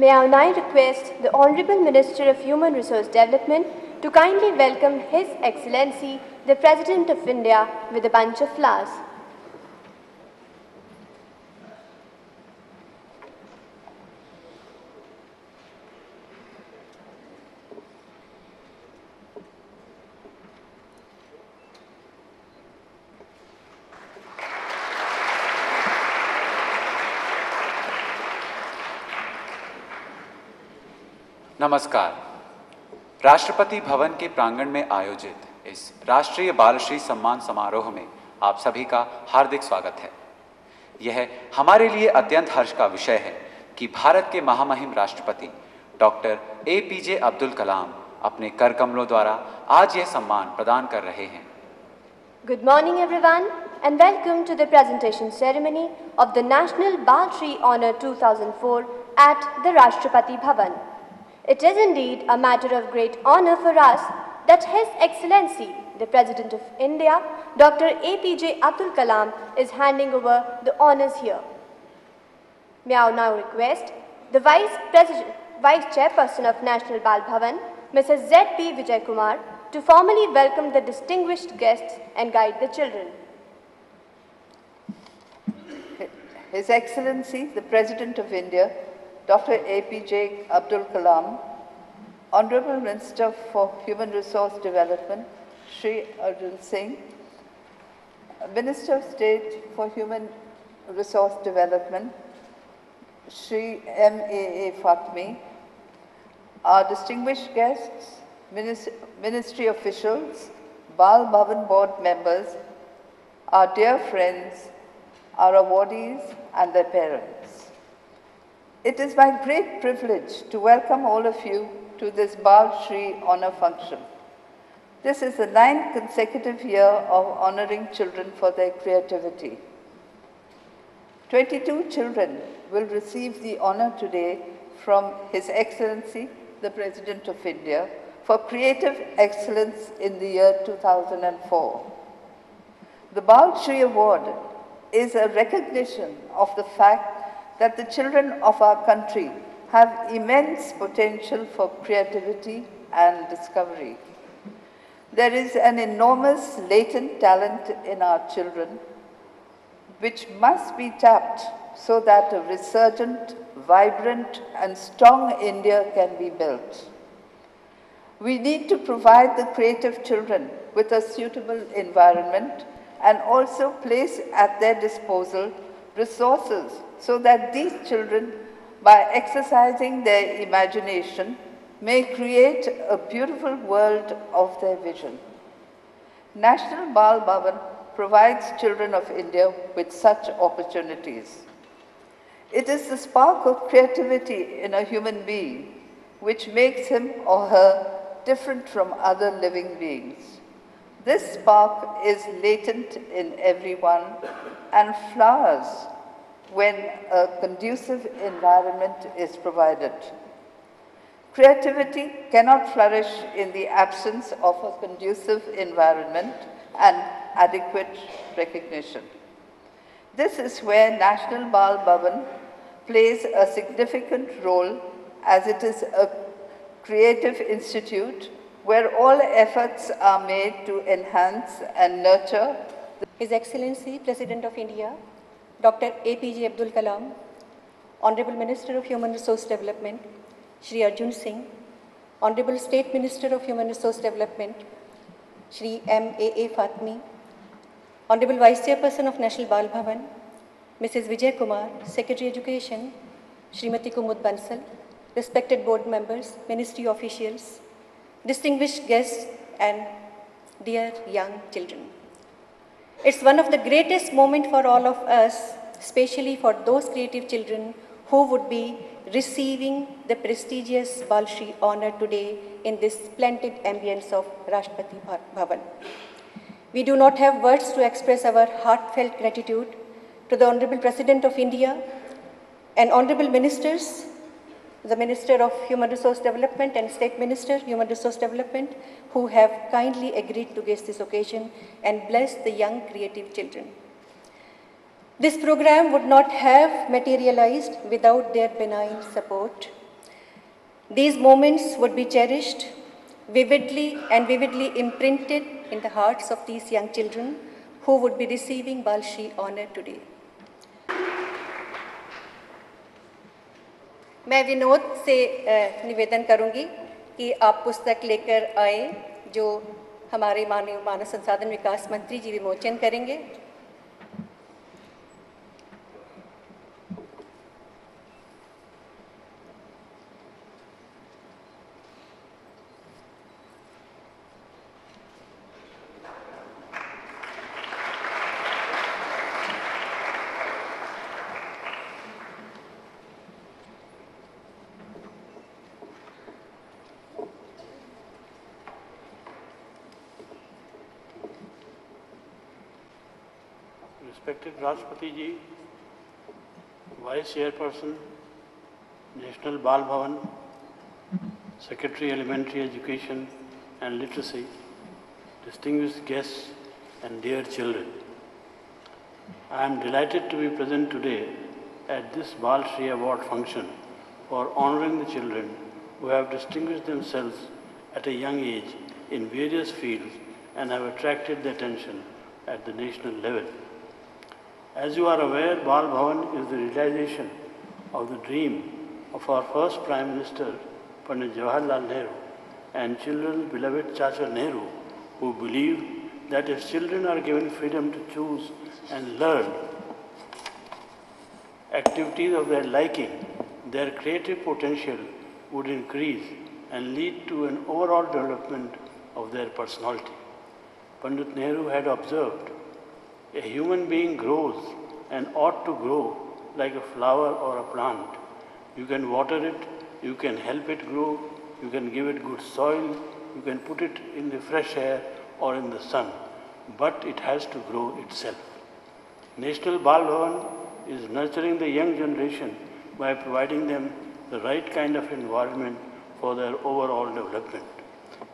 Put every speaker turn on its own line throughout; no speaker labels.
May I now request the Honorable Minister of Human Resource Development to kindly welcome His Excellency, the President of India, with a bunch of flowers.
नमस्कार। राष्ट्रपति भवन के प्रांगण में आयोजित इस राष्ट्रीय बाल श्री सम्मान समारोह में आप सभी का हार्दिक स्वागत है। यह हमारे लिए अत्यंत हर्ष का विषय है कि भारत के महामहिम राष्ट्रपति डॉक्टर APJ अब्दुल कलाम अपने कर कमलों द्वारा आज यह सम्मान प्रदान कर रहे हैं।
Good morning everyone and welcome to the presentation ceremony of the National Bal Shri Honor 2004 at the Rashtrapati Bhavan. It is indeed a matter of great honor for us that His Excellency, the President of India, Dr. APJ Abdul Kalam, is handing over the honors here. May I now request the Vice Chairperson of National Bal Bhavan, Mrs. Z.P. Vijay Kumar, to formally welcome the distinguished guests and guide the children.
His Excellency, the President of India, Dr. APJ Abdul Kalam, Honorable Minister for Human Resource Development, Shri Arjun Singh, Minister of State for Human Resource Development, Shri M.A.A. Fatmi, our distinguished guests, Ministry officials, Bal Bhavan Board members, our dear friends, our awardees and their parents. It is my great privilege to welcome all of you to this Bal Shri Honor function. This is the 9th consecutive year of honoring children for their creativity. 22 children will receive the honor today from His Excellency, the President of India, for creative excellence in the year 2004. The Bal Shri Award is a recognition of the fact that the children of our country have immense potential for creativity and discovery. There is an enormous latent talent in our children which must be tapped so that a resurgent, vibrant and strong India can be built. We need to provide the creative children with a suitable environment and also place at their disposal resources so that these children, by exercising their imagination, may create a beautiful world of their vision. National Bal Bhavan provides children of India with such opportunities. It is the spark of creativity in a human being which makes him or her different from other living beings. This spark is latent in everyone and flowers when a conducive environment is provided. Creativity cannot flourish in the absence of a conducive environment and adequate recognition. This is where National Bal Bhavan plays a significant role, as it is a creative institute where all efforts are made to enhance and nurture.
His Excellency President of India, Dr. APJ Abdul Kalam, Honorable Minister of Human Resource Development, Shri Arjun Singh, Honorable State Minister of Human Resource Development, Shri M.A.A. Fatmi, Honorable Vice Chairperson of National Bal Bhavan, Mrs. Vijay Kumar, Secretary Education, Srimati Kumud Bansal, respected board members, ministry officials, distinguished guests and dear young children. It's one of the greatest moments for all of us, especially for those creative children who would be receiving the prestigious Bal Shri honor today in this splendid ambience of Rashtrapati Bhavan. We do not have words to express our heartfelt gratitude to the Honorable President of India and Honorable Ministers, the Minister of Human Resource Development and State Minister, Human Resource Development, who have kindly agreed to grace this occasion and bless the young creative children. This program would not have materialized without their benign support. These moments would be cherished, vividly imprinted in the hearts of these young children who would be receiving Bal Shri honor today. मैं विनोद से निवेदन करूंगी कि आप पुस्तक लेकर आए जो हमारे माननीय मानव संसाधन विकास मंत्री जी विमोचन करेंगे.
Respected Rashtrapati Ji, Vice Chairperson, National Bal Bhavan, Secretary Elementary Education and Literacy, distinguished guests and dear children. I am delighted to be present today at this Bal Shri Award function for honoring the children who have distinguished themselves at a young age in various fields and have attracted the attention at the national level. As you are aware, Bal Bhavan is the realization of the dream of our first Prime Minister, Pandit Jawaharlal Nehru, and children's beloved Chacha Nehru, who believed that if children are given freedom to choose and learn activities of their liking, their creative potential would increase and lead to an overall development of their personality. Pandit Nehru had observed, a human being grows and ought to grow like a flower or a plant. You can water it, you can help it grow, you can give it good soil, you can put it in the fresh air or in the sun, but it has to grow itself. National Bal Bhavan is nurturing the young generation by providing them the right kind of environment for their overall development.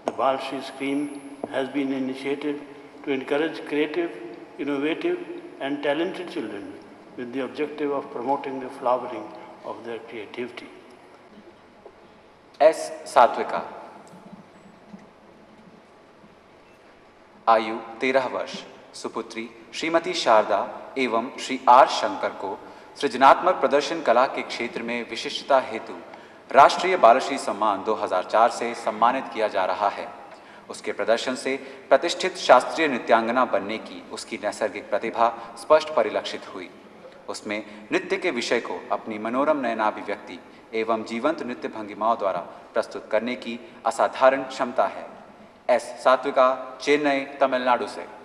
The Bal Shri scheme has been initiated to encourage creative, innovative and talented children with the objective of promoting the flowering of their creativity.
S Satvika, आयु 13 वर्ष, सुपुत्री श्रीमती शारदा एवं Shri are Shankar को सृजनात्मक प्रदर्शन कला के क्षेत्र में विशिष्टता हेतु राष्ट्रीय बालश्री सम्मान 2004 से सम्मानित किया जा रहा है। उसके प्रदर्शन से प्रतिष्ठित शास्त्रीय नृत्यांगना बनने की उसकी नैसर्गिक प्रतिभा स्पष्ट परिलक्षित हुई। उसमें नृत्य के विषय को अपनी मनोरम नयनाभिव्यक्ति एवं जीवंत नृत्य भंगिमाओं द्वारा प्रस्तुत करने की असाधारण क्षमता है। एस सात्विका, चेन्नई, तमिलनाडु से।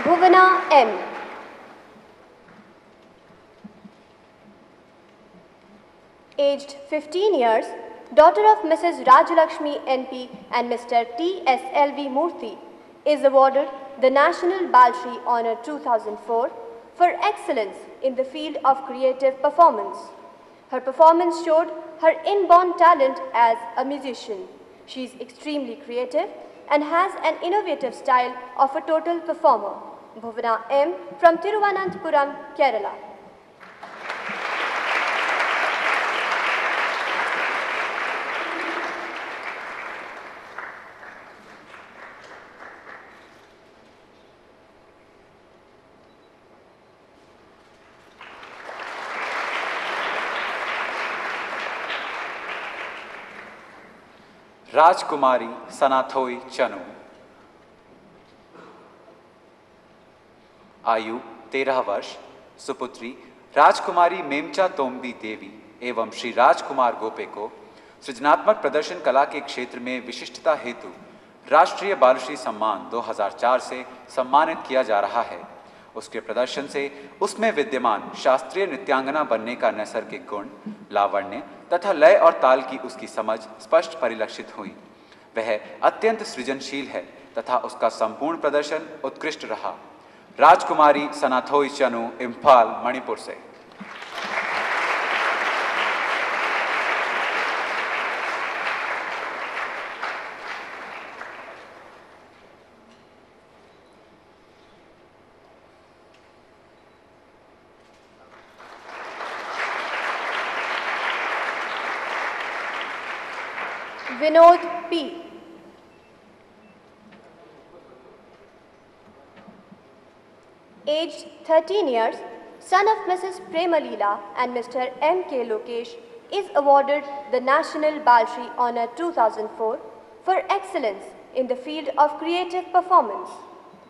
Bhuvana M. Aged 15 years, daughter of Mrs. Rajalakshmi NP and Mr. T.S.L.V. Murthy, is awarded the National Balshri Honour 2004 for excellence in the field of creative performance. Her performance showed her inborn talent as a musician. She is extremely creative and has an innovative style of a total performer. Bhuvana M. from Thiruvananthapuram, Kerala.
राजकुमारी सनाथोई चनु, आयु 13 वर्ष, सुपुत्री राजकुमारी मेमचा तोम्बी देवी एवं श्री राजकुमार गोपे को सृजनात्मक प्रदर्शन कला के क्षेत्र में विशिष्टता हेतु राष्ट्रीय बालश्री सम्मान 2004 से सम्मानित किया जा रहा है। उसके प्रदर्शन से उसमें विद्यमान शास्त्रीय नृत्यांगना बनने का नैसर्गिक गुण, लावण्य तथा लय और ताल की उसकी समझ स्पष्ट परिलक्षित हुई। वह अत्यंत सृजनशील है तथा उसका संपूर्ण प्रदर्शन उत्कृष्ट रहा। राजकुमारी सनाथोई चनु, इम्फाल, मणिपुर से।
Vinod P. Aged 13 years, son of Mrs. Premalila and Mr. M. K. Lokesh, is awarded the National Balshri Honour 2004 for excellence in the field of creative performance.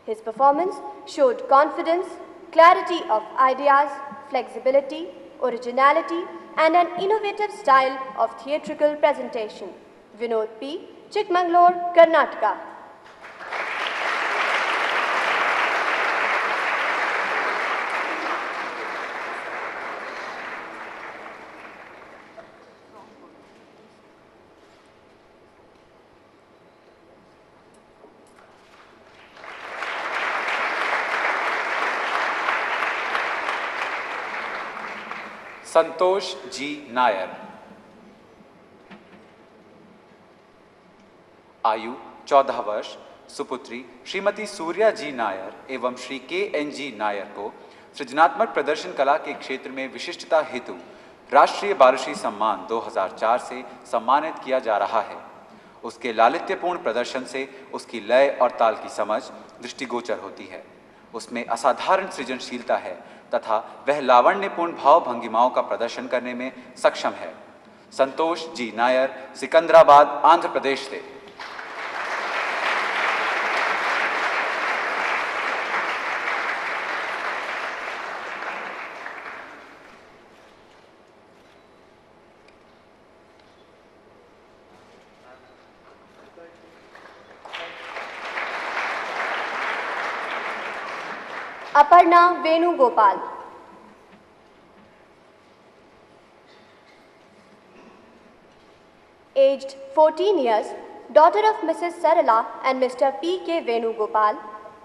His performance showed confidence, clarity of ideas, flexibility, originality, and an innovative style of theatrical presentation. Vinod P. Chikmagalur, Karnataka.
Santosh ji Nair, आयु 14 वर्ष, सुपुत्री श्रीमती सूर्या जी नायर एवं श्री के N G Nair को सृजनात्मक प्रदर्शन कला के क्षेत्र में विशिष्टता हेतु राष्ट्रीय बालश्री सम्मान 2004 से सम्मानित किया जा रहा है। उसके लालित्यपूर्ण प्रदर्शन से उसकी लय और ताल की समझ दृष्टिगोचर होती है। उसमें असाधारण सृजनशीलता है तथा वह लावण्यपूर्ण भाव भंगिमाओं का प्रदर्शन करने में सक्षम है। संतोष जी नायर, सिकंदराबाद, आंध्र प्रदेश से।
Aparna Venugopal. Aged 14 years, daughter of Mrs. Sarala and Mr. P.K. Venugopal,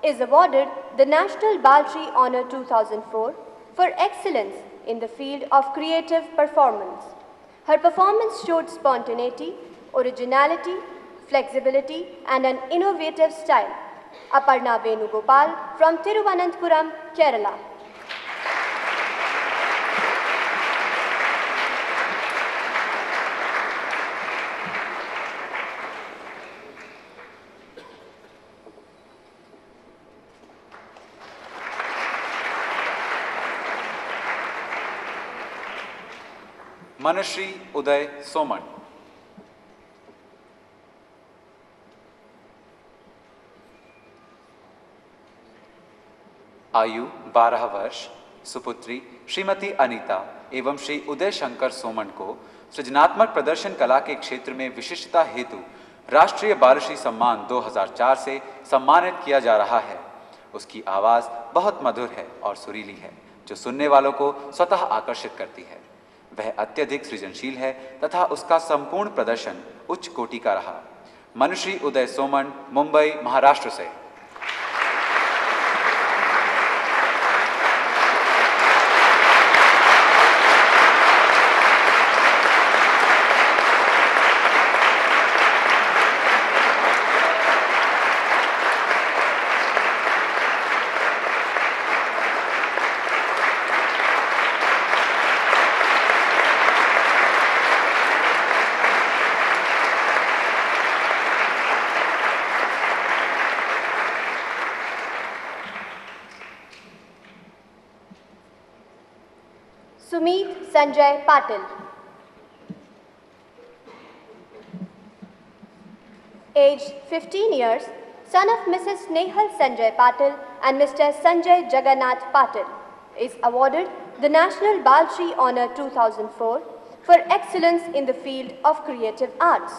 is awarded the National Balshri Honour 2004 for excellence in the field of creative performance. Her performance showed spontaneity, originality, flexibility and an innovative style. Aparna Venugopal from Thiruvananthapuram, Kerala.
Manashri Uday Soman. आयु 12 वर्ष, सुपुत्री श्रीमती अनीता एवं श्री उदय शंकर सोमन को सृजनात्मक प्रदर्शन कला के क्षेत्र में विशिष्टता हेतु राष्ट्रीय बालश्री सम्मान 2004 से सम्मानित किया जा रहा है। उसकी आवाज़ बहुत मधुर है और सुरीली है, जो सुनने वालों को स्वतः आकर्षित करती है। वह अत्यधिक सृजनशील है तथा उसका संपूर्ण प्रदर्शन उच्च कोटि का रहा। मनुश्री उदय सोमन, मुंबई, महाराष्ट्र से।
Sumit Sanjay Patil. Aged 15 years, son of Mrs. Nehal Sanjay Patil and Mr. Sanjay Jagannath Patil, is awarded the National Balshri Honour 2004 for excellence in the field of creative arts.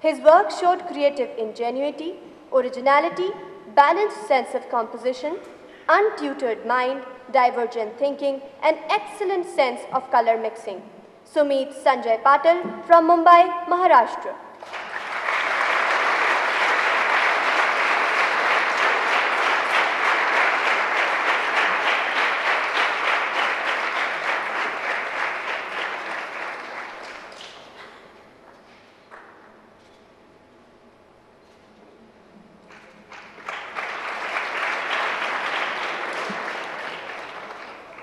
His work showed creative ingenuity, originality, balanced sense of composition, untutored mind, divergent thinking and excellent sense of color mixing. Sumit Sanjay Patil from Mumbai, Maharashtra.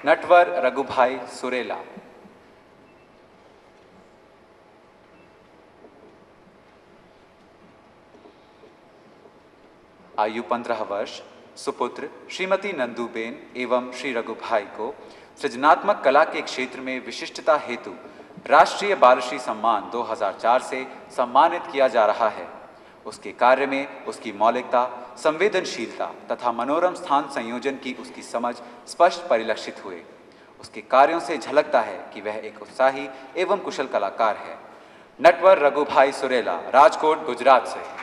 Natwar Raghubhai Surela. आयु 15 वर्ष, सुपुत्र श्रीमती नंदूबेन एवं श्री रघुभाई को सृजनात्मक कला के क्षेत्र में विशिष्टता हेतु राष्ट्रीय बालश्री सम्मान 2004 से सम्मानित किया जा रहा है। उसके कार्य में उसकी मौलिकता, संवेदनशीलता तथा मनोरम स्थान संयोजन की उसकी समझ स्पष्ट परिलक्षित हुए। उसके कार्यों से झलकता है कि वह एक उत्साही एवं कुशल कलाकार है। नटवर रघुभाई सुरेला, राजकोट, गुजरात से।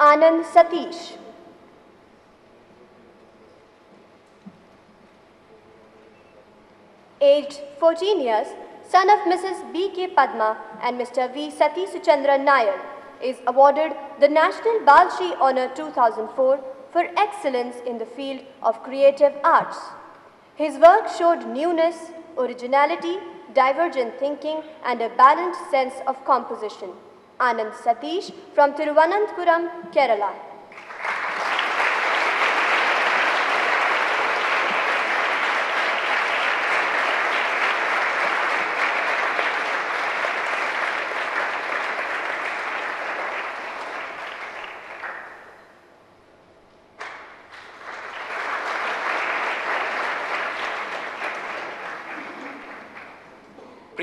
Anand Satish. Aged 14 years, son of Mrs. B.K. Padma and Mr. V. Sati Suchandran Nair, is awarded the National Balshri Honour 2004 for excellence in the field of creative arts. His work showed newness, originality, divergent thinking and a balanced sense of composition. Anand Satish from Thiruvananthapuram, Kerala.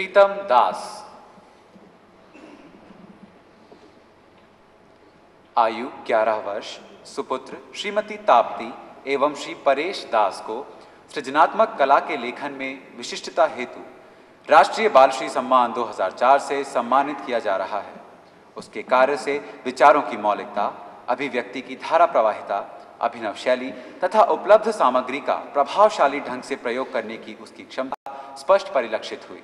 प्रीतम दास। आयु 11 वर्ष, सुपुत्र श्रीमती ताप्ती एवं श्री परेश दास को सृजनात्मक कला के लेखन में विशिष्टता हेतु राष्ट्रीय बालश्री सम्मान 2004 से सम्मानित किया जा रहा है। उसके कार्य से विचारों की मौलिकता, अभिव्यक्ति की धारा प्रवाहिता, अभिनव शैली तथा उपलब्ध सामग्री का प्रभावशाली ढंग से प्रयोग करने की उसकी क्षमता स्पष्ट परिलक्षित हुई।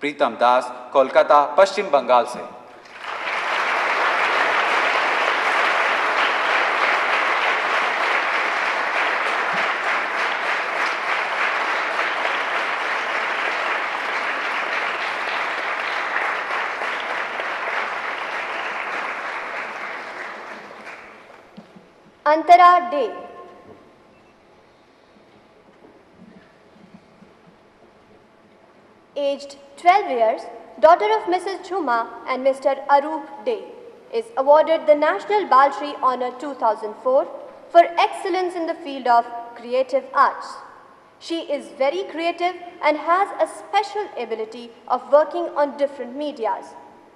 प्रीतम दास, कोलकाता, पश्चिम बंगाल से।
Antara Dey. Aged 12 years, daughter of Mrs. Jhuma and Mr. Arup Dey, is awarded the National Bal Shri Honour 2004 for excellence in the field of creative arts. She is very creative and has a special ability of working on different medias.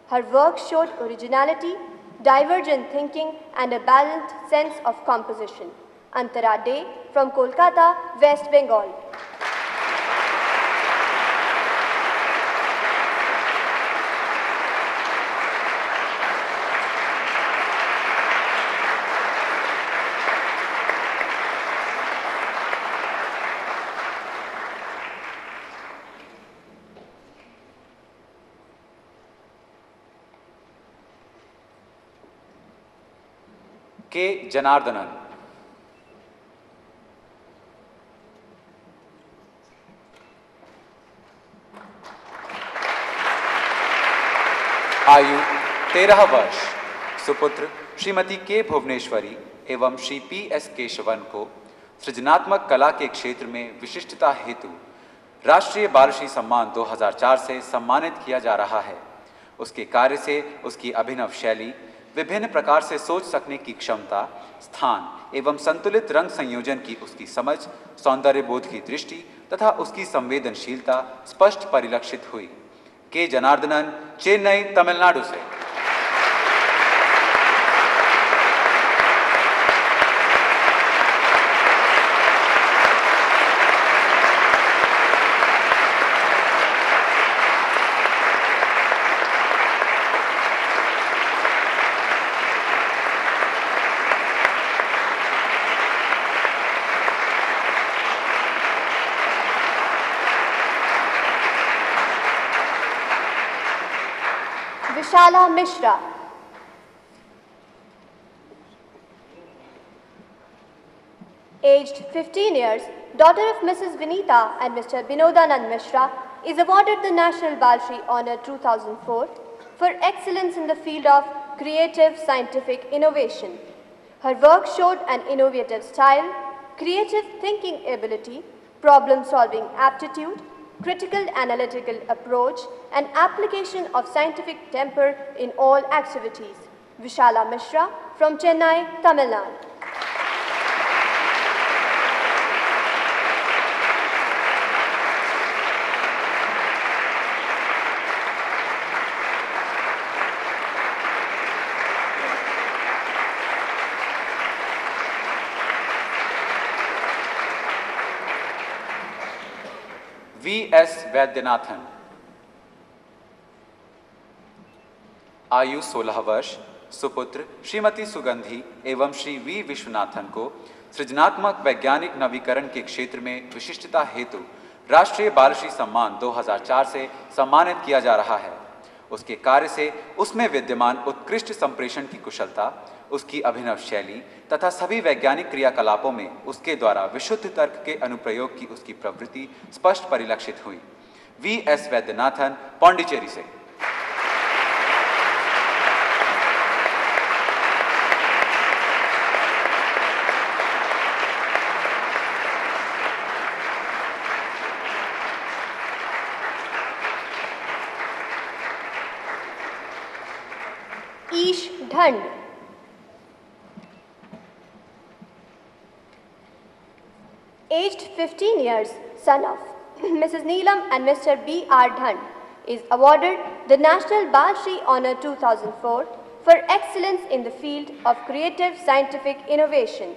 Her work showed originality, divergent thinking and a balanced sense of composition. Antara Dey from Kolkata, West Bengal.
के जनार्दनन। आयु 13 वर्ष, सुपुत्र श्रीमती के भुवनेश्वरी एवं Shri P S Keshavan को सृजनात्मक कला के क्षेत्र में विशिष्टता हेतु राष्ट्रीय बालश्री सम्मान 2004 से सम्मानित किया जा रहा है। उसके कार्य से उसकी अभिनव शैली, विभिन्न प्रकार से सोच सकने की क्षमता, स्थान एवं संतुलित रंग संयोजन की उसकी समझ, सौंदर्य बोध की दृष्टि तथा उसकी संवेदनशीलता स्पष्ट परिलक्षित हुई। के जनार्दनन, चेन्नई, तमिलनाडु से।
Vishala Mishra. Aged 15 years, daughter of Mrs. Vinita and Mr. Binodanand Mishra, is awarded the National Bal Shri Honour 2004 for excellence in the field of creative scientific innovation. Her work showed an innovative style, creative thinking ability, problem-solving aptitude, critical analytical approach and application of scientific temper in all activities. Vishala Mishra from Chennai, Tamil Nadu.
V.S. Vaidyanathan. आयु 16 वर्ष, सुपुत्र श्रीमती सुगंधी एवं Shri we Viswanathan को सृजनात्मक वैज्ञानिक नवीकरण के क्षेत्र में विशिष्टता हेतु राष्ट्रीय बालश्री सम्मान 2004 से सम्मानित किया जा रहा है। उसके कार्य से उसमें विद्यमान उत्कृष्ट संप्रेषण की कुशलता, उसकी अभिनव शैली तथा सभी वैज्ञानिक क्रियाकलापों में उसके द्वारा विशुद्ध तर्क के अनुप्रयोग की उसकी प्रवृत्ति स्पष्ट परिलक्षित हुई। V.S. वैद्यनाथन, पौंडीचेरी से।
ईश ढंड। Aged 15 years, son of Mrs. Neelam and Mr. B.R. Dhand, is awarded the National Bal Shri Honor 2004 for excellence in the field of creative scientific innovation.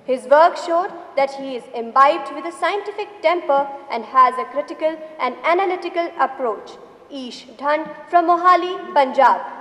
His work showed that he is imbibed with a scientific temper and has a critical and analytical approach. Ish Dhand from Mohali, Punjab.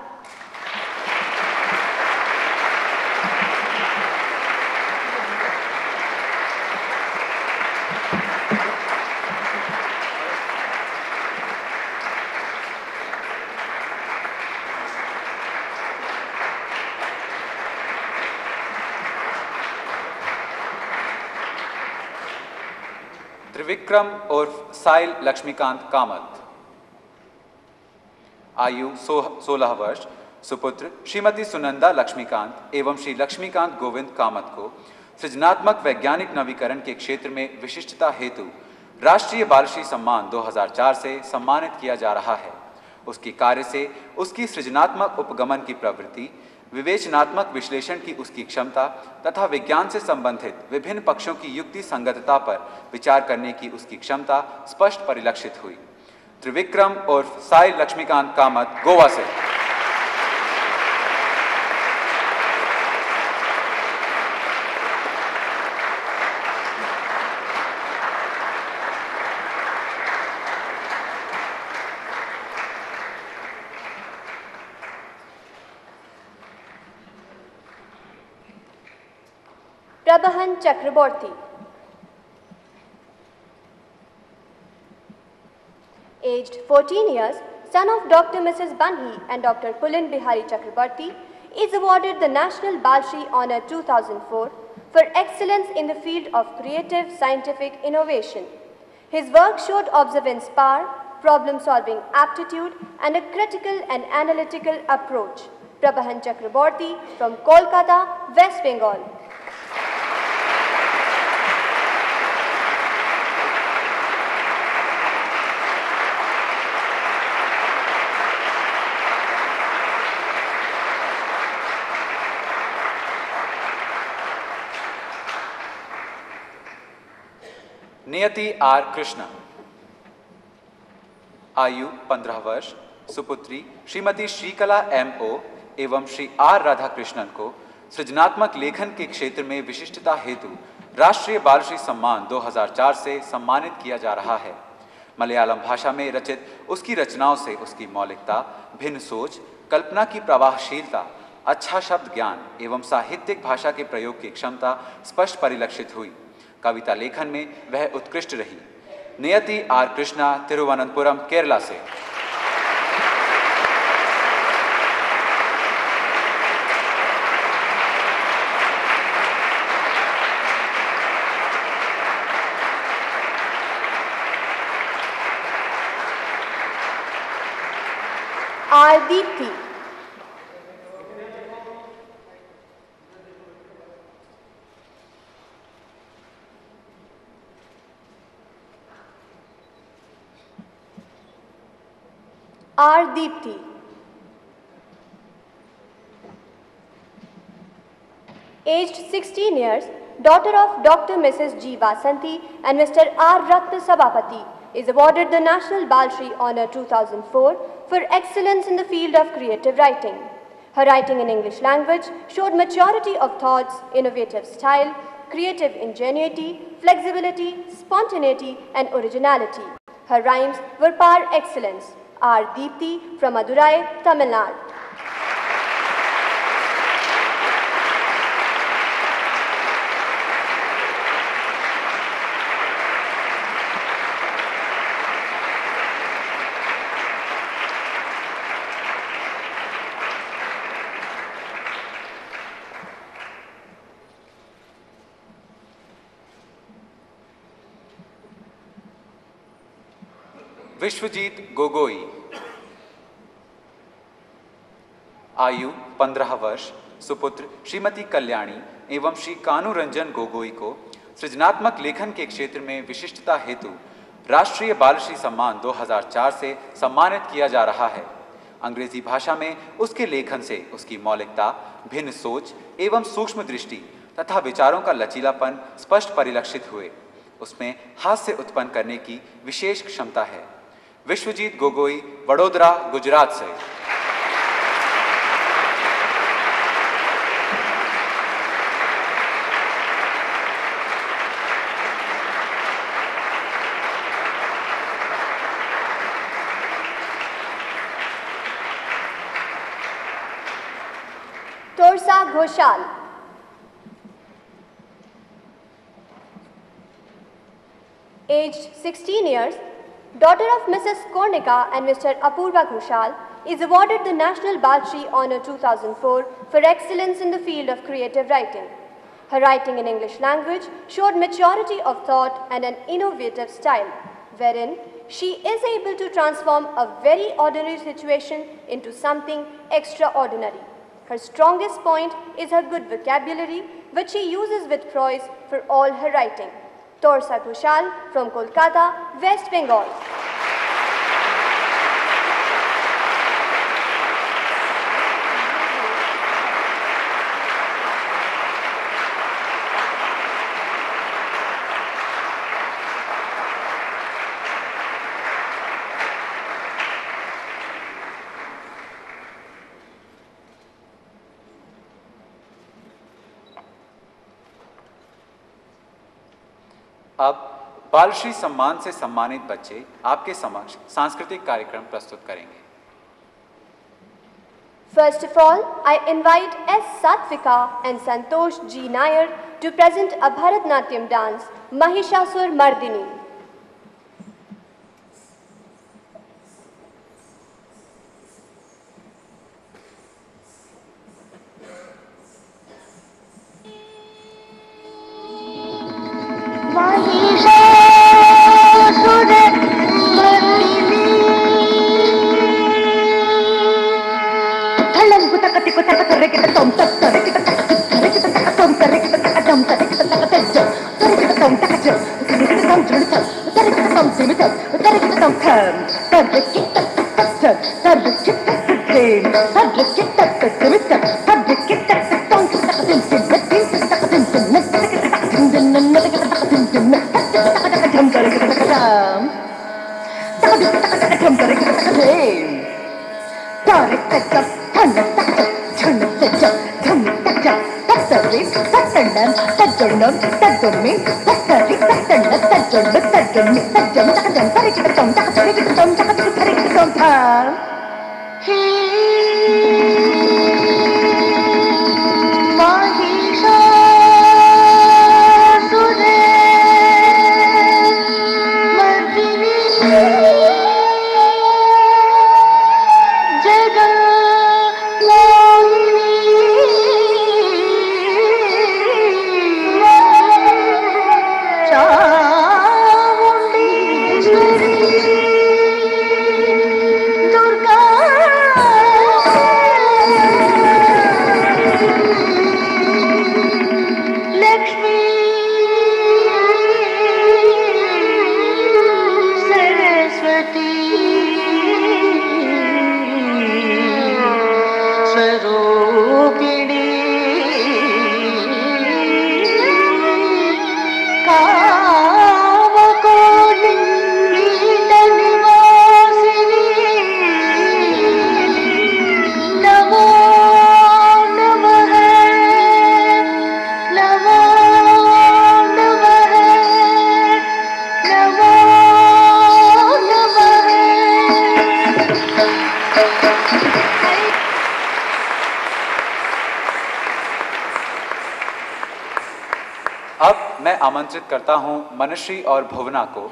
Trivikram उर्फ साइल लक्ष्मीकांत कामत, आयु 16 वर्ष, सुपुत्र श्रीमती सुनंदा लक्ष्मीकांत एवं श्री लक्ष्मीकांत गोविंद कामत को सृजनात्मक वैज्ञानिक नवीकरण के क्षेत्र में विशिष्टता हेतु राष्ट्रीय बाल श्री सम्मान 2004 से सम्मानित किया जा रहा है। उसके कार्य से उसकी सृजनात्मक उपगमन की प्रवृत्ति, विवेचनात्मक विश्लेषण की उसकी क्षमता तथा विज्ञान से संबंधित विभिन्न पक्षों की युक्ति संगतता पर विचार करने की उसकी क्षमता स्पष्ट परिलक्षित हुई। त्रिविक्रम उर्फ साइल लक्ष्मीकांत कामत, गोवा से।
Prabhan Chakraborty. Aged 14 years, son of Dr. Mrs. Banhi and Dr. Pulin Bihari Chakraborty, is awarded the National Bal Shri Honor 2004 for excellence in the field of creative scientific innovation. His work showed observance power, problem-solving aptitude, and a critical and analytical approach. Prabhan Chakraborty from Kolkata, West Bengal.
नियति are Krishna, आयु 15 वर्ष, सुपुत्री Shrimati Shrikala M.O. एवं Shri are Radhakrishnan को सृजनात्मक लेखन के क्षेत्र में विशिष्टता हेतु राष्ट्रीय बाल श्री सम्मान 2004 से सम्मानित किया जा रहा है। मलयालम भाषा में रचित उसकी रचनाओं से उसकी मौलिकता, भिन्न सोच, कल्पना की प्रवाहशीलता, अच्छा शब्द ज्ञान एवं साहित्यिक भाषा के प्रयोग की क्षमता स्पष्ट परिलक्षित हुई। कविता लेखन में वह उत्कृष्ट रही। नियति आर कृष्णा, तिरुवनंतपुरम, केरला से।
R Deepti. R. Deepti. Aged 16 years, daughter of Dr. Mrs. G. Vasanti and Mr. R. Ratna Sabapati, is awarded the National Bal Shri Honor 2004 for excellence in the field of creative writing. Her writing in English language showed maturity of thoughts, innovative style, creative ingenuity, flexibility, spontaneity, and originality. Her rhymes were par excellence. R. Deepti from Madurai, Tamil Nadu.
Vishwajeet Gogoi, आयु 15 वर्ष, सुपुत्र श्रीमती कल्याणी एवं श्री कानू रंजन गोगोई को सृजनात्मक लेखन के क्षेत्र में विशिष्टता हेतु राष्ट्रीय बाल श्री सम्मान 2004 से सम्मानित किया जा रहा है। अंग्रेजी भाषा में उसके लेखन से उसकी मौलिकता, भिन्न सोच एवं सूक्ष्म दृष्टि तथा विचारों का लचीलापन स्पष्ट परिलक्षित हुए। उसमें हास्य उत्पन्न करने की विशेष क्षमता है। विश्वजीत गोगोई, वडोदरा, गुजरात से।
Torsa Ghoshal. Aged 16 years, daughter of Mrs. Kornika and Mr. Apurva Ghoshal, is awarded the National Balshri Honour 2004 for excellence in the field of creative writing. Her writing in English language showed maturity of thought and an innovative style, wherein she is able to transform a very ordinary situation into something extraordinary. Her strongest point is her good vocabulary, which she uses with prose for all her writing. Torsa Ghoshal from Kolkata, West Bengal.
अब बालश्री सम्मान से सम्मानित बच्चे आपके समक्ष सांस्कृतिक कार्यक्रम प्रस्तुत करेंगे।
First of all, I invite S. Satvika and Santosh G. Nair to present a Bharatnatyam dance, Mahishasur Mardini.
मैं आमंत्रित करता हूं मनश्री और भुवना को,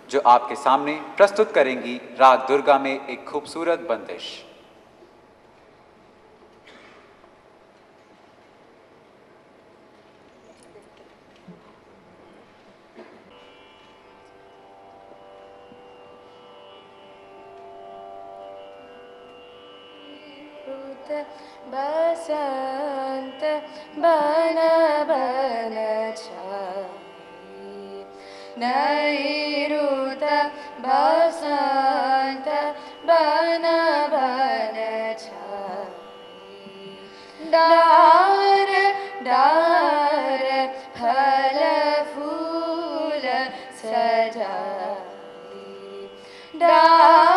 जो आपके सामने प्रस्तुत करेंगी राग दुर्गा में एक खूबसूरत बंदिश।
बसंत बन बन छाई, नैऋत बसंत बन बन छाई, डार डार फल फूल सजाई, डार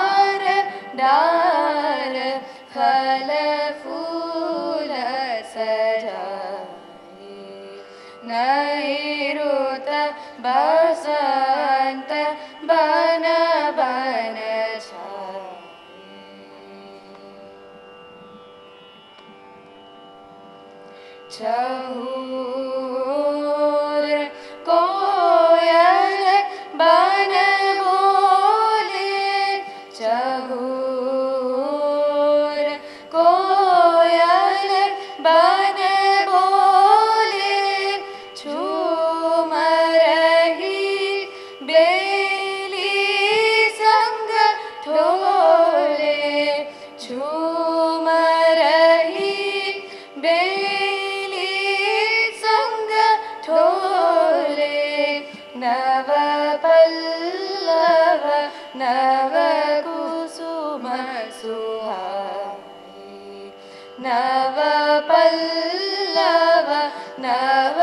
बसंत बन बन छाए। चहूर कोयल बन बोले, चहूर कोयल बन बोले, झूम रही बेली संग ढोले, झूम रही बेली संग ढोले। नव पल्लव नव कुसुम सुहाई, नव पल्लव नव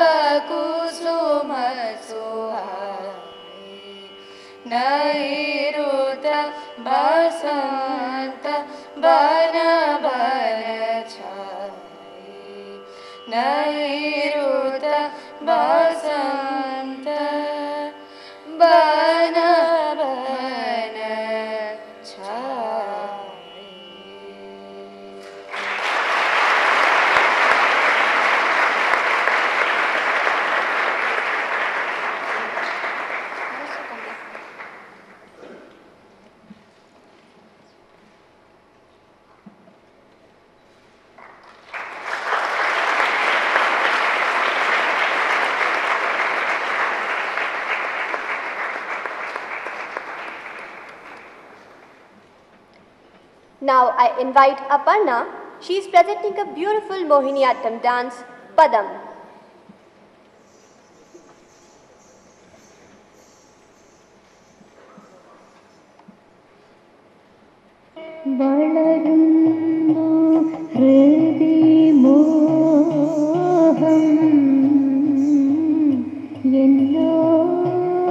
कुसुम सुहाई। नैऋत बसंत बन बन छाए, नैऋत बसंत बन बन छाए।
Now I invite Aparna. She is presenting a beautiful Mohiniyattam dance, Padam.
വളരുന്നു ഹൃദിമോഹം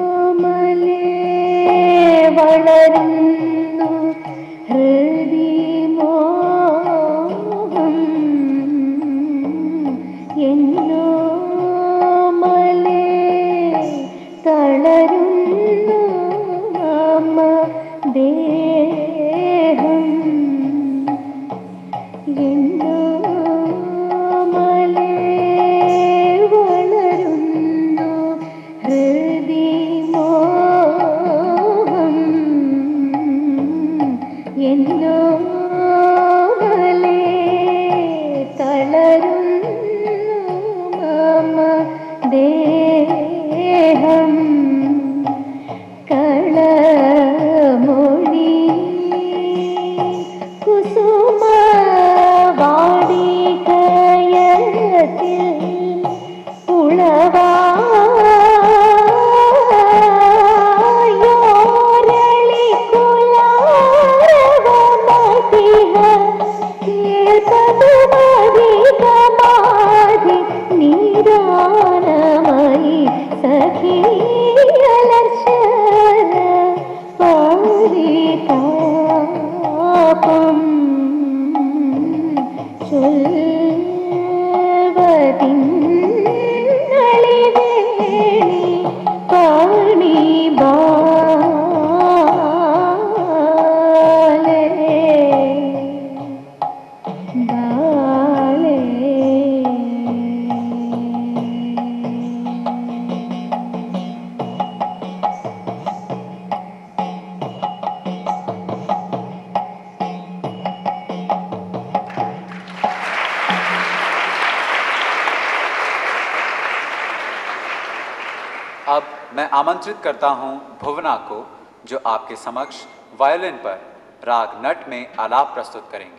എന്നോമലേ, വളരുന്നു ഹൃദിമോഹം എന്നോമലേ, തളരുന്നു മമ ദേഹം എന്നോമലേ, വളരുന്നു ഹൃദിമോഹം എന്നോമലേ, തളരുന്നു മമ ദേഹം കളമൊഴി കുസുമവാടികയത്തിൽ ഉളവായോരളികുലാരവമതിഹ കേൾപ്പതുമധികമാധി നിദാനമയി സഖിയലർശന പാരിതാപം ചൊൽവതിന്നളിവേണി പാണി ബാലേ ബാലേ.
अब मैं आमंत्रित करता हूं भुवना को, जो आपके समक्ष वायोलिन पर राग नट में आलाप प्रस्तुत करेंगी।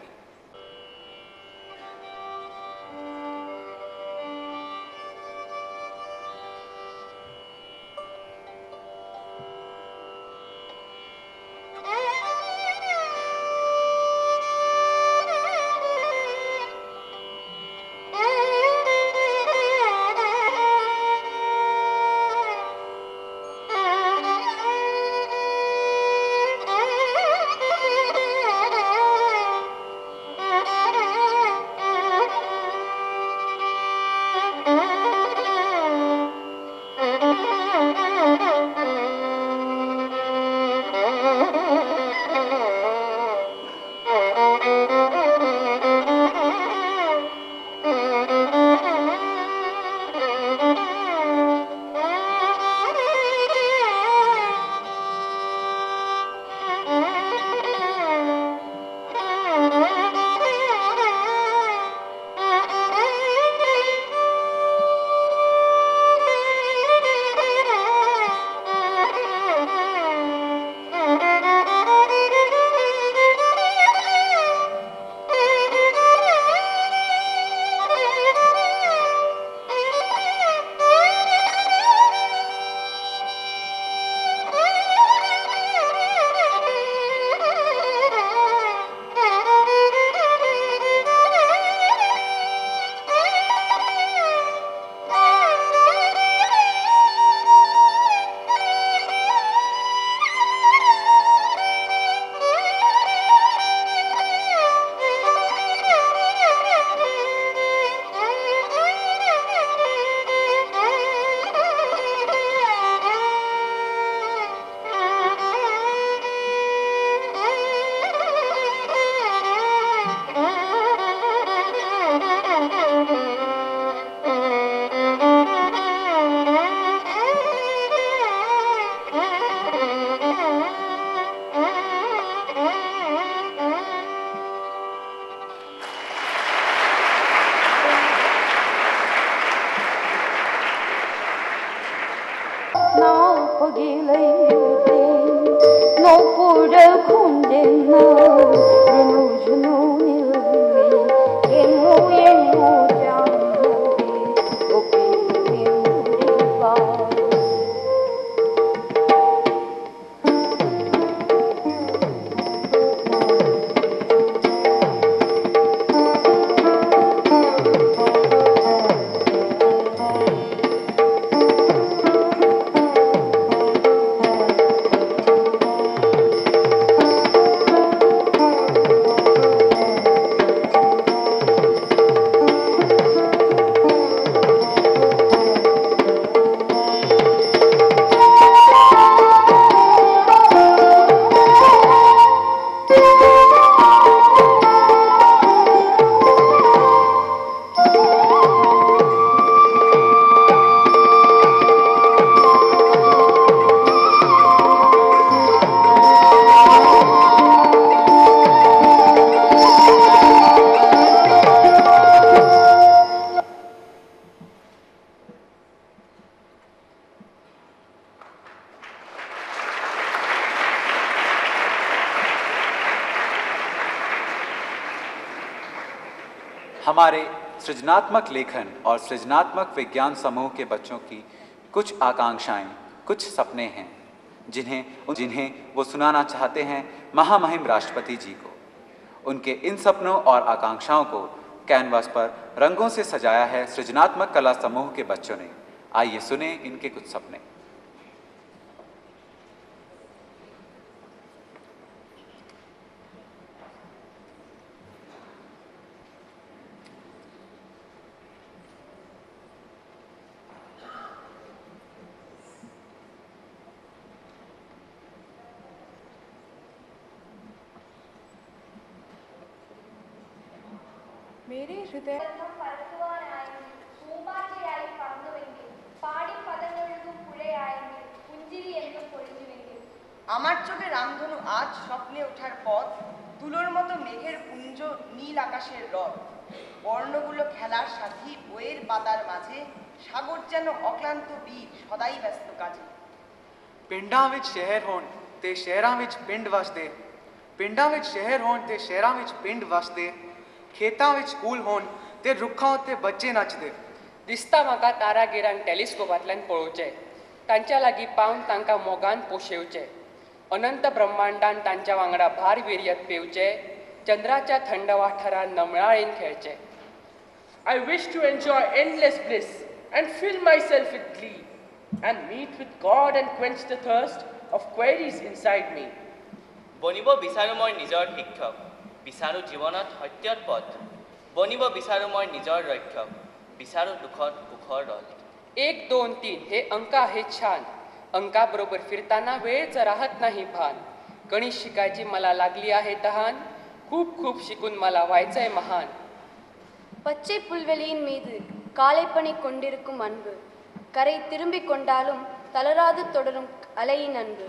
हमारे सृजनात्मक लेखन और सृजनात्मक विज्ञान समूह के बच्चों की कुछ आकांक्षाएं, कुछ सपने हैं जिन्हें जिन्हें वो सुनाना चाहते हैं महामहिम राष्ट्रपति जी को। उनके इन सपनों और आकांक्षाओं को कैनवास पर रंगों से सजाया है सृजनात्मक कला समूह के बच्चों ने। आइए सुने इनके कुछ सपने।
मेरे हृदय
আমার চোখে রামধনু আজ স্বপ্নে ওঠার পথ, তুলোর মতো মেঘের পুঞ্জ, নীল আকাশের রথ, বর্ণগুলো খেলার সাথী বইয়ের পাতার মাঝে, সাগর যেন অক্লান্ত বীর সদাই ব্যস্ত কাজে।
ਪਿੰਡਾਂ ਵਿੱਚ ਸ਼ਹਿਰ ਹੋਣ ਤੇ ਸ਼ਹਿਰਾਂ ਵਿੱਚ ਪਿੰਡ ਵਸਦੇ, ਪਿੰਡਾਂ ਵਿੱਚ ਸ਼ਹਿਰ ਹੋਣ ਤੇ ਸ਼ਹਿਰਾਂ ਵਿੱਚ ਪਿੰਡ ਵਸਦੇ, ਖੇਤਾਂ ਵਿੱਚ ਸਕੂਲ होन ते रुखां उत्ते बच्चे नचदे।
दिसता म्हाका तारागिरांक टॅलिस्कोपांतल्यान पळोवचें, तांच्या लागीं पावन तांकां मोगान पोशेवचें, अनंत ब्रह्मांडान तांच्या वांगडा भार विर्यत पेवचें, चंद्राच्या थंड वाठारान नमळाळेन खेळचें.
I wish to enjoy endless bliss and fill myself with glee and meet with God and quench the thirst of queries inside me.
বনিব বিচাৰো মই নিজৰ শিক্ষক, বিচাৰো জীৱনত সত্যৰ পথ, বনিব বিচাৰো মই নিজৰ ৰক্ষক, বিচাৰো দুখত সুখৰ ৰথ.
1, 2, 3 हे अंक आहेत छान, अंकाबरोबर फिरताना वेळेचं राहत नाही भान. गणित शिकायची मला लागली आहे तहान, खूप खूप शिकून मला व्हायचंय महान.
பச்சை புல்வெளியின் மீது காலைப்பனி கொண்டிருக்கும் அன்பு, கரை திரும்பிக் கொண்டாலும் தளராது தொடரும் அலையின் அன்பு.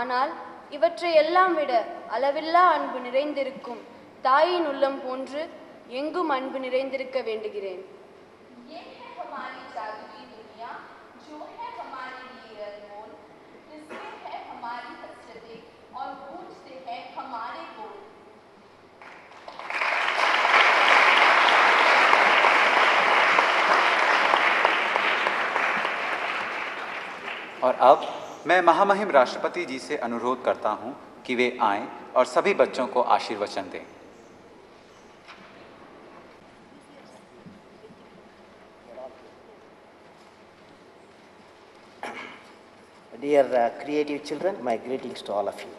ஆனால் இவற்றை எல்லாம் விட அளவில்லா அன்பு நிறைந்திருக்கும் தாயின் உள்ளம் போன்று எங்கும் அன்பு நிறைந்திருக்க வேண்டுகிறேன்.
और अब मैं महामहिम राष्ट्रपति जी से अनुरोध करता हूं कि वे आएं और सभी बच्चों को आशीर्वचन दें.
Dear creative children, my greetings to all of you.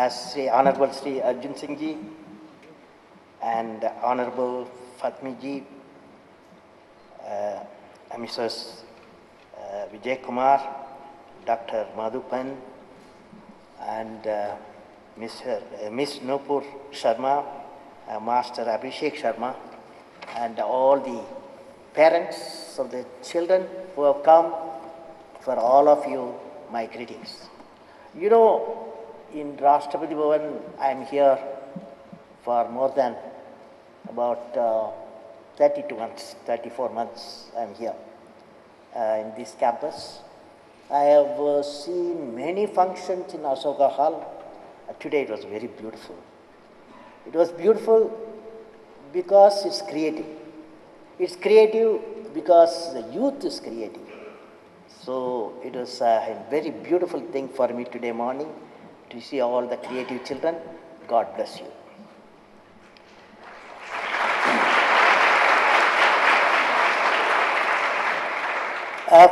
As Honorable Sri Arjun Singh ji and Honorable Fatmi ji, Mrs. Vijay Kumar, Dr. Madhupan, and Miss Nupur Sharma, Master Abhishek Sharma, and all the parents of the children who have come, for all of you, my greetings. You know, in Rashtrapati Bhavan, I am here for more than about 32 months, 34 months I am here in this campus. I have seen many functions in Ashoka Hall. Today it was very beautiful. It was beautiful because it's creative. It's creative because the youth is creative. So it was a very beautiful thing for me today morning to see all the creative children. God bless you.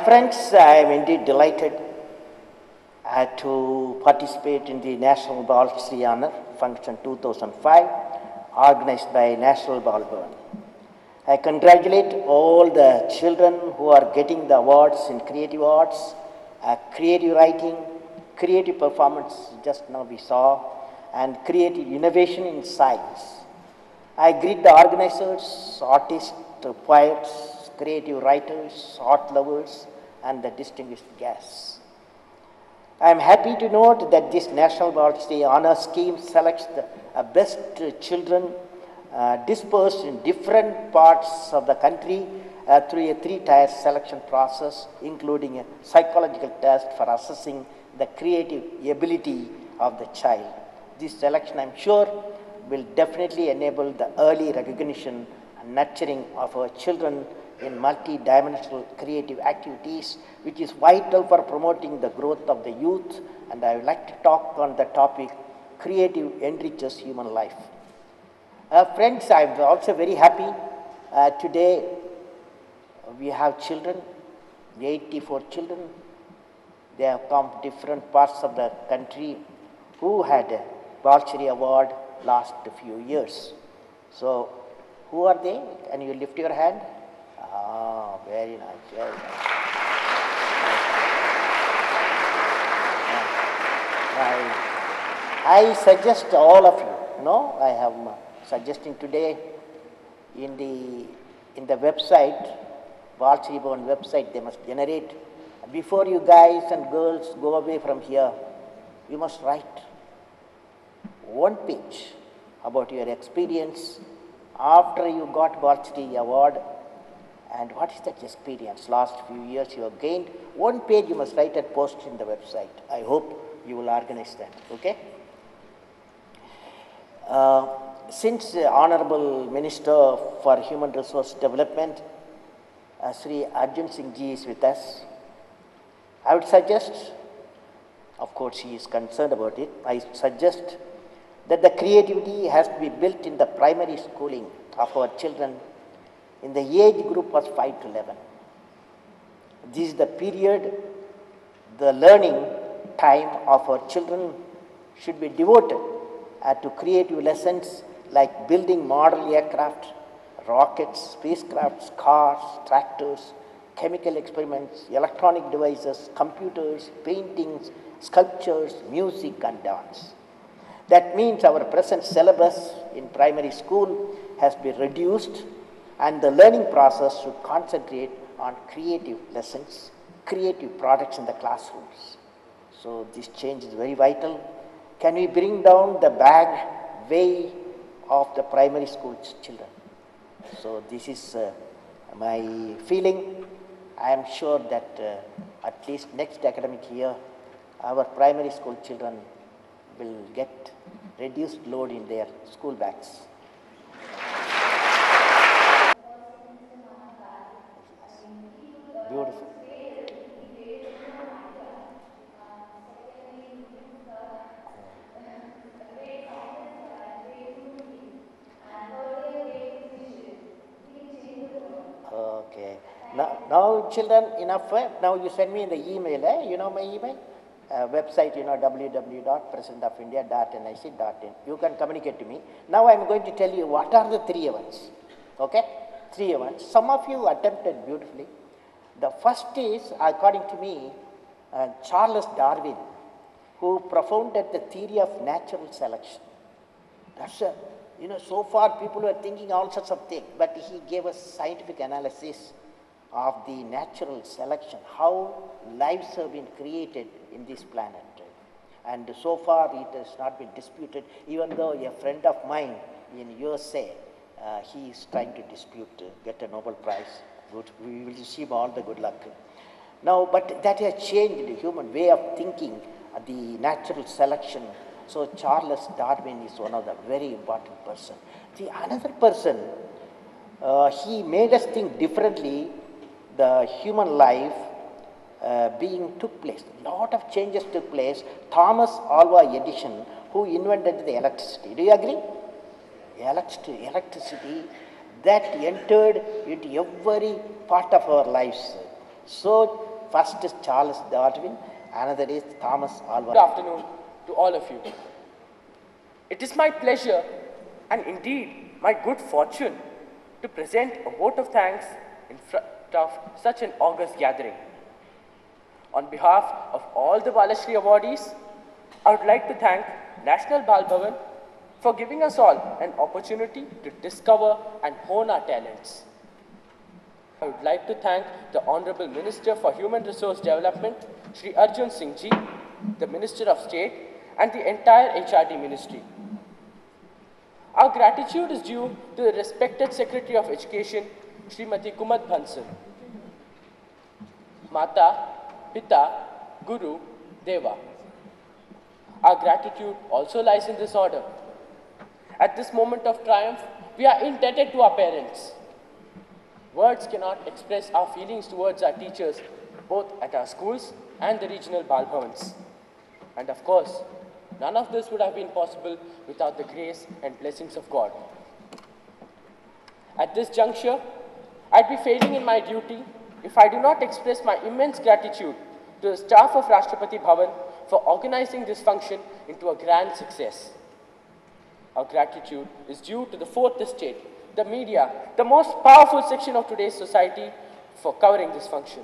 Friends, I am indeed delighted to participate in the National Bal Shri Honor Function 2005 organized by National Bal Bhavan. I congratulate all the children who are getting the awards in creative arts, creative writing, creative performance, just now we saw, and creative innovation in science. I greet the organizers, artists, poets, creative writers, art lovers, and the distinguished guests. I am happy to note that this National Bal Shri Honor Scheme selects the best children dispersed in different parts of the country through a 3-tier selection process, including a psychological test for assessing the creative ability of the child. This selection, I am sure, will definitely enable the early recognition and nurturing of our children in multi-dimensional creative activities, which is vital for promoting the growth of the youth. And I would like to talk on the topic, creative enriches human life. Friends, I am also very happy. Today, we have children, 84 children. They have come from different parts of the country who had a Bal Shri Award last few years. So, who are they? Can you lift your hand? Ah, very nice, very nice. I suggest all of you, I am suggesting today in the website, Bal Shri Bhavan website, they must generate, before you guys and girls go away from here, you must write one page about your experience after you got Bal Shri Award. And what is that experience? Last few years you have gained. One page you must write and post in the website. I hope you will organize that, okay? Since the Honorable Minister for Human Resource Development, Sri Arjun Singh Ji is with us, I would suggest, of course he is concerned about it, I suggest that the creativity has to be built in the primary schooling of our children in the age group was 5 to 11. This is the period, the learning time of our children should be devoted to creative lessons like building model aircraft, rockets, spacecrafts, cars, tractors, chemical experiments, electronic devices, computers, paintings, sculptures, music and dance. That means our present syllabus in primary school has been reduced, and the learning process should concentrate on creative lessons, creative products in the classrooms. So this change is very vital. Can we bring down the bag way of the primary school children? So this is my feeling. I am sure that at least next academic year, our primary school children will get reduced load in their school bags. Beautiful. Okay. Now children, enough. Now you send me in the email. You know my email? Website, www.presidentofindia.nic.in. You can communicate to me. Now I am going to tell you what are the 3 events. Okay? 3 events. Some of you attempted beautifully. The first is, according to me, Charles Darwin, who propounded the theory of natural selection. That's a, so far people were thinking all sorts of things, but he gave us scientific analysis of the natural selection, how lives have been created in this planet. And so far it has not been disputed, even though a friend of mine in USA, he is trying to dispute, get a Nobel Prize. Good. We will receive all the good luck. Now, but that has changed the human way of thinking, the natural selection. So Charles Darwin is one of the very important person. The another person, he made us think differently. The human life being took place. A lot of changes took place. Thomas Alva Edison, who invented the electricity. Do you agree? Electricity that entered into every part of our lives. So first is Charles Darwin, another is Thomas Alva.
Good afternoon to all of you. It is my pleasure and indeed my good fortune to present a vote of thanks in front of such an august gathering. On behalf of all the Balashri awardees, I would like to thank National Bal Bhavan for giving us all an opportunity to discover and hone our talents. I would like to thank the Honorable Minister for Human Resource Development, Shri Arjun Singh Ji, the Minister of State, and the entire HRD Ministry. Our gratitude is due to the respected Secretary of Education, Srimati Kumad Bhansal. Mata, Pita, Guru, Deva. Our gratitude also lies in this order. At this moment of triumph, we are indebted to our parents. Words cannot express our feelings towards our teachers, both at our schools and the regional Bal Bhavans. And of course, none of this would have been possible without the grace and blessings of God. At this juncture, I'd be failing in my duty if I do not express my immense gratitude to the staff of Rashtrapati Bhavan for organizing this function into a grand success. Our gratitude is due to the fourth estate, the media, the most powerful section of today's society, for covering this function.